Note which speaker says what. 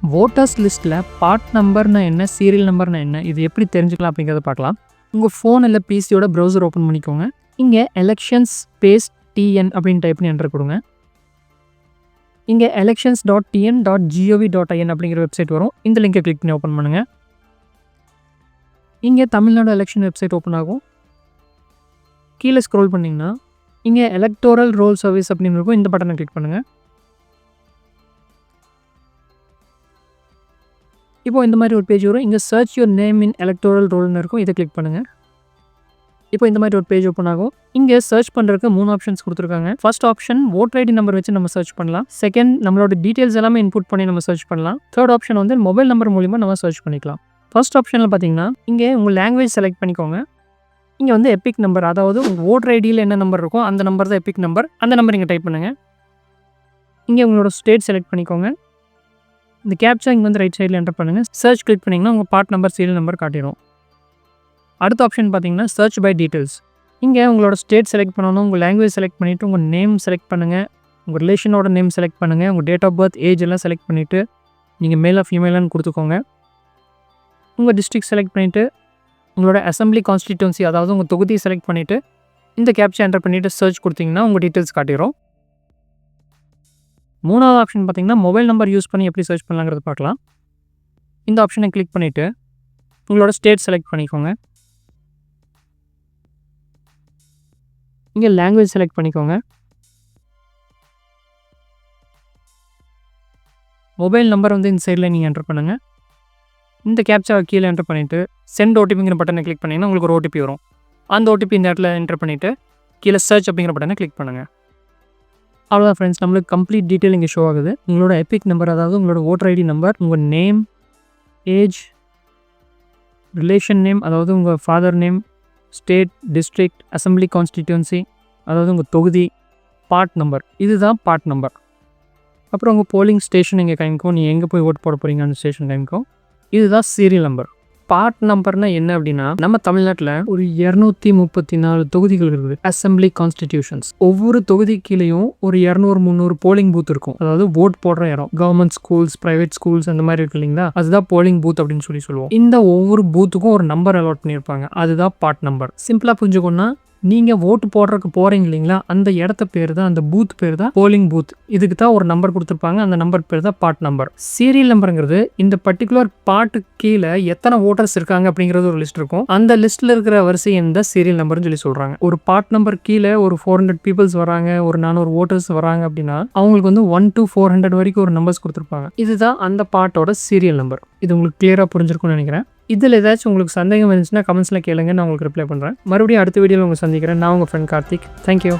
Speaker 1: Voters லிஸ்ட்டில் part நம்பர்னா என்ன, serial நம்பர்னா என்ன, இது எப்படி தெரிஞ்சுக்கலாம் அப்படிங்கிறத பார்க்கலாம். உங்கள் ஃபோன் இல்லை பிசியோட ப்ரௌசர் ஓப்பன் பண்ணிக்கோங்க. இங்கே எலெக்ஷன்ஸ் ஸ்பேஸ் டிஎன் அப்படின்னு டைப் பண்ணி என்டர் கொடுங்க. இங்கே elections.tn.gov.in அப்படிங்கிற வெப்சைட் வரும். இந்த லிங்கை கிளிக் பண்ணி ஓப்பன் பண்ணுங்கள். இங்கே தமிழ்நாடு எலெக்ஷன் வெப்சைட் ஓப்பன் ஆகும். கீழே ஸ்க்ரோல் பண்ணிங்கன்னா இங்கே எலக்டோரல் ரோல் சர்வீஸ் அப்படின்னு இருக்கும். இந்த பட்டனை கிளிக் பண்ணுங்கள். இப்போ இந்த மாதிரி ஒரு பேஜ் வரும். இங்கே search your name in electoral ரோல்னு இருக்கும். இதை கிளிக் பண்ணுங்கள். இப்போ இந்த மாதிரி ஒரு பேஜ் ஓப்பன் ஆகும். இங்கே சர்ச் பண்ணுறதுக்கு 3 ஆப்ஷன்ஸ் கொடுத்துருக்காங்க. First option voter ID number வச்சு நம்ம சர்ச் பண்ணலாம். செகண்ட் நம்மளோட டீட்டெயில்ஸ் எல்லாமே இன்புட் பண்ணி நம்ம சர்ச் பண்ணலாம். தேர்ட் ஆப்ஷன் வந்து மொபைல் நம்பர் மூலிமா நம்ம சர்ச் பண்ணிக்கலாம். ஃபர்ஸ்ட் ஆப்ஷனில் பார்த்தீங்கன்னா இங்கே உங்கள் லாங்குவேஜ் செலக்ட் பண்ணிக்கோங்க. இங்கே வந்து எபிக் நம்பர், அதாவது உங்கள் ஓட்டர் ஐடியில் என்ன நம்பர் இருக்கோ அந்த நம்பர் தான் எபிக் நம்பர். அந்த நம்பர் இங்கே டைப் பண்ணுங்கள். இங்கே உங்களோட ஸ்டேட் செலக்ட் பண்ணிக்கோங்க. இந்த கேப்சா இங்கே வந்து ரைட் சைடில் என்டர் பண்ணுங்கள். சர்ச் கிளிக் பண்ணிங்கன்னா உங்கள் பார்ட் நம்பர் சீரியல் நம்பர் காட்டிடும். அடுத்த ஆப்ஷன் பார்த்தீங்கன்னா சர்ச் பை டீட்டெயில்ஸ். இங்கே உங்களோட ஸ்டேட் செலக்ட் பண்ணணும். உங்கள் லாங்குவேஜ் செலக்ட் பண்ணிவிட்டு உங்கள் நேம் செலக்ட் பண்ணுங்கள். உங்கள் ரிலேஷனோட நேம் செலக்ட் பண்ணுங்கள். உங்கள் டேட் ஆஃப் பர்த், ஏஜ் எல்லாம் செலக்ட் பண்ணிவிட்டு நீங்கள் மேலாக ஃபீமேலான்னு கொடுத்துக்கோங்க. உங்கள் டிஸ்ட்ரிக்ட் செலக்ட் பண்ணிவிட்டு உங்களோட அசம்பிளி கான்ஸ்டிடியூன்சி, அதாவது உங்கள் தொகுதியை செலக்ட் பண்ணிவிட்டு இந்த கேப்சா என்டர் பண்ணிவிட்டு சர்ச் கொடுத்தீங்கன்னா உங்கள் டீட்டெயில்ஸ் காட்டிடும். மூணாவது ஆப்ஷன் பார்த்தீங்கன்னா மொபைல் நம்பர் யூஸ் பண்ணி எப்படி சர்ச் பண்ணலாங்கிறது பார்க்கலாம். இந்த ஆப்ஷனை கிளிக் பண்ணிவிட்டு உங்களோட ஸ்டேட் செலக்ட் பண்ணிக்கோங்க. இங்கே லாங்குவேஜ் செலக்ட் பண்ணிக்கோங்க. மொபைல் நம்பர் வந்து இந்த சைடில் நீங்கள் என்டர் பண்ணுங்கள். இந்த கேப்சாவை கீழே என்டர் பண்ணிவிட்டு சென்ட் ஓடிபிங்கிற பட்டனை கிளிக் பண்ணிங்கன்னா உங்களுக்கு ஒரு ஓடிபி வரும். அந்த ஓடிபி இந்த இடத்துல என்டர் பண்ணிவிட்டு கீழே சர்ச் அப்படிங்கிற பட்டனை கிளிக் பண்ணுங்கள். அவ்வளோதான் ஃப்ரெண்ட்ஸ், நம்மளுக்கு கம்ப்ளீட் டீட்டெயில் இங்கே ஷோ ஆகுது. உங்களோட எபிக் நம்பர், அதாவது உங்களோட ஓட்டர் ஐடி நம்பர், உங்கள் நேம், ஏஜ், ரிலேஷன் நேம், அதாவது உங்கள் father name, state, district, assembly constituency, அதாவது உங்கள் தொகுதி, பார்ட் நம்பர், இதுதான் பார்ட் நம்பர். அப்புறம் உங்கள் போலிங் ஸ்டேஷன் இங்கே காமிக்கும். நீங்கள் எங்கே போய் ஓட்டு போட போகிறீங்க அந்த ஸ்டேஷன் காமிக்கும். இதுதான் சீரியல் நம்பர். பார்ட் நம்பர்னால் என்ன அப்படின்னா, நம்ம தமிழ்நாட்டில் ஒரு 234 தொகுதிகள் இருக்குது, அசம்பிளி கான்ஸ்டிடியூஷன்ஸ். ஒவ்வொரு தொகுதி கீழேயும் ஒரு 200-300 போலிங் பூத் இருக்கும். அதாவது ஓட் போடுற இடம். கவர்மெண்ட் ஸ்கூல்ஸ், பிரைவேட் ஸ்கூல்ஸ் அந்த மாதிரி இருக்கு இல்லைங்களா, அதுதான் போலிங் பூத் அப்படின்னு சொல்லுவோம். இந்த ஒவ்வொரு பூத்துக்கும் ஒரு நம்பர் அலாட் பண்ணியிருப்பாங்க. அதுதான் பார்ட் நம்பர். சிம்பிளாக புரிஞ்சுக்கணும்னா, நீங்கள் ஓட்டு போடுறதுக்கு போகிறீங்க இல்லைங்களா, அந்த இடத்த பேர் தான், அந்த பூத் பேர் தான் போலிங் பூத். இதுக்கு தான் ஒரு நம்பர் கொடுத்துருப்பாங்க. அந்த நம்பர் பேர் தான் பார்ட் நம்பர். சீரியல் நம்பருங்கிறது இந்த பர்டிகுலர் பார்ட்டுக்கு கீழே எத்தனை ஓட்டர்ஸ் இருக்காங்க அப்படிங்கிறது ஒரு லிஸ்ட் இருக்கும். அந்த லிஸ்ட்டில் இருக்கிற வரிசை எந்த சீரியல் நம்பர்னு சொல்கிறாங்க. ஒரு பார்ட் நம்பர் கீழே ஒரு 400 பீப்புள்ஸ் வராங்க, ஒரு 400 ஓட்டர்ஸ் வராங்க அப்படின்னா அவங்களுக்கு வந்து 1 to 400 வரைக்கும் ஒரு நம்பர்ஸ் கொடுத்துருப்பாங்க. இதுதான் அந்த பார்ட்டோட சீரியல் நம்பர். இது உங்களுக்கு கிளியராக புரிஞ்சிருக்கும்னு நினைக்கிறேன். இதில் ஏதாச்சும் உங்களுக்கு சந்தேகம் இருந்துச்சுன்னா கமெண்ட்ஸில் கேளுங்க, நான் உங்களுக்கு ரிப்ளை பண்ணுறேன். மறுபடியும் அடுத்த வீடியோவில் உங்களை சந்திக்கிறேன். நான் உங்கள் ஃப்ரெண்ட் கார்த்திக். தேங்க்யூ.